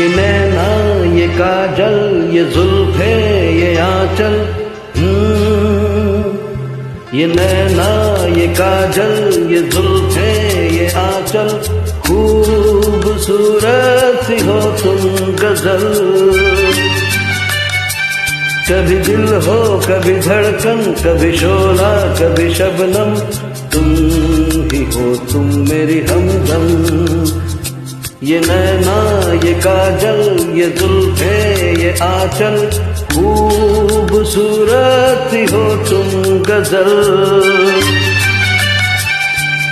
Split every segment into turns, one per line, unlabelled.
ये नैना ये काजल ये जुल्फे ये आंचल, ये नैना ये काजल ये जुल्फे ये आंचल, खूबसूरत सी हो तुम गजल। कभी दिल हो कभी धड़कन, कभी शोला कभी शबनम, तुम ही हो तुम मेरी हमदम। ये नैना ये काजल ये जुल्फे ये आंचल, खूबसूरत हो तुम गजल।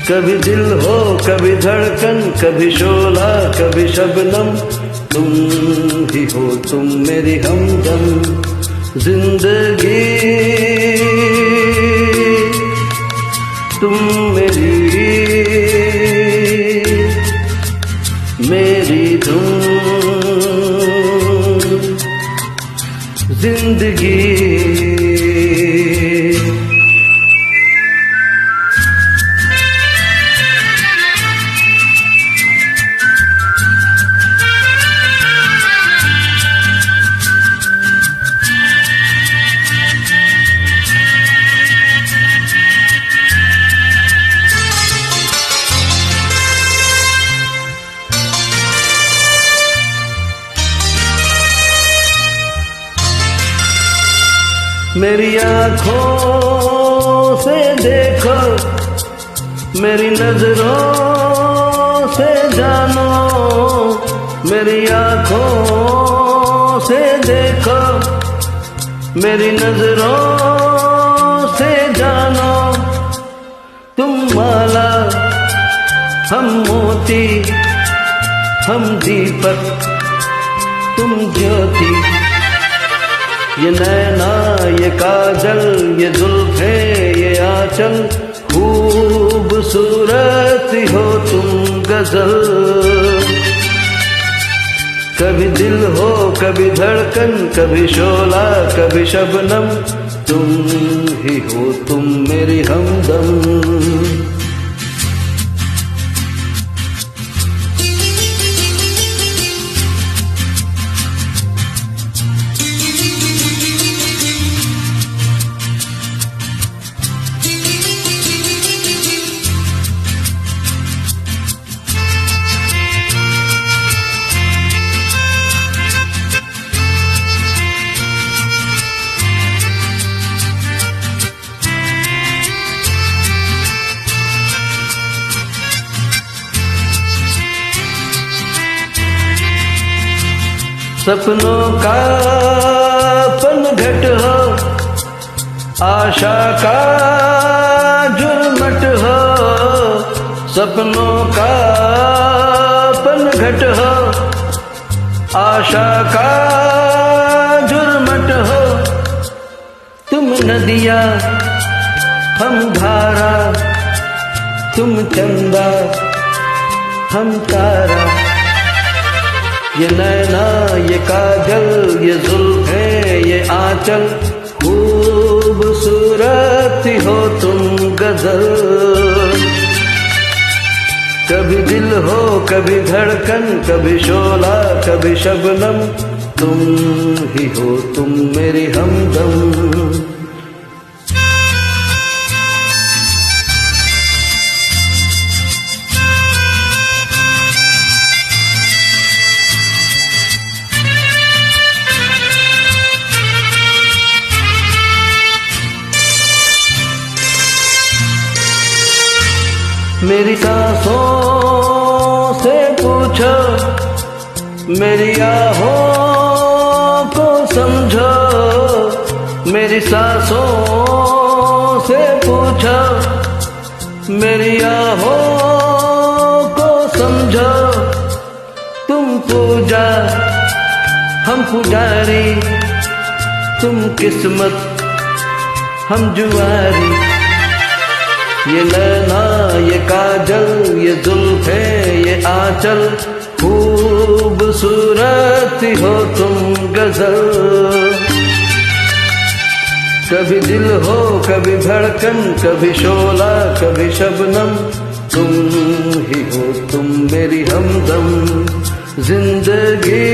कभी दिल हो कभी धड़कन, कभी शोला कभी शबनम, तुम ही हो तुम मेरी हमदम। जिंदगी तुम मेरी धुन, जिंदगी मेरी आँखों से देखो, मेरी नजरों से जानो, मेरी आँखों से देखो, मेरी नजरों से जानो। तुम माला हम मोती, हम दीपक तुम ज्योति। ये नैना ये काजल ये जुल्फे ये आंचल, खूबसूरत हो तुम गजल। कभी दिल हो कभी धड़कन, कभी शोला कभी शबनम, तुम ही हो तुम मेरी हमदम। सपनों का पनघट हो, आशा का झुरमट हो। सपनों का पनघट हो, आशा का झुरमट हो। तुम नदिया हम धारा, तुम चंदा हम तारा। ये नैना ये काजल ये जुल्फे ये आंचल, खूबसूरत हो तुम गजल। कभी दिल हो कभी धड़कन, कभी शोला कभी शबनम, तुम ही हो तुम मेरी हमदम। मेरी सांसों से पूछो, मेरी आहों को समझो। मेरी सांसों से पूछो, मेरी आहों को समझो। तुम पूजा हम पुजारी, तुम किस्मत हम जुआरी। ये नैना ये काजल ये जुल्फे ये आंचल, खूबसूरत हो तुम गजल। कभी दिल हो कभी धड़कन, कभी शोला कभी शबनम, तुम ही हो तुम मेरी हमदम। जिंदगी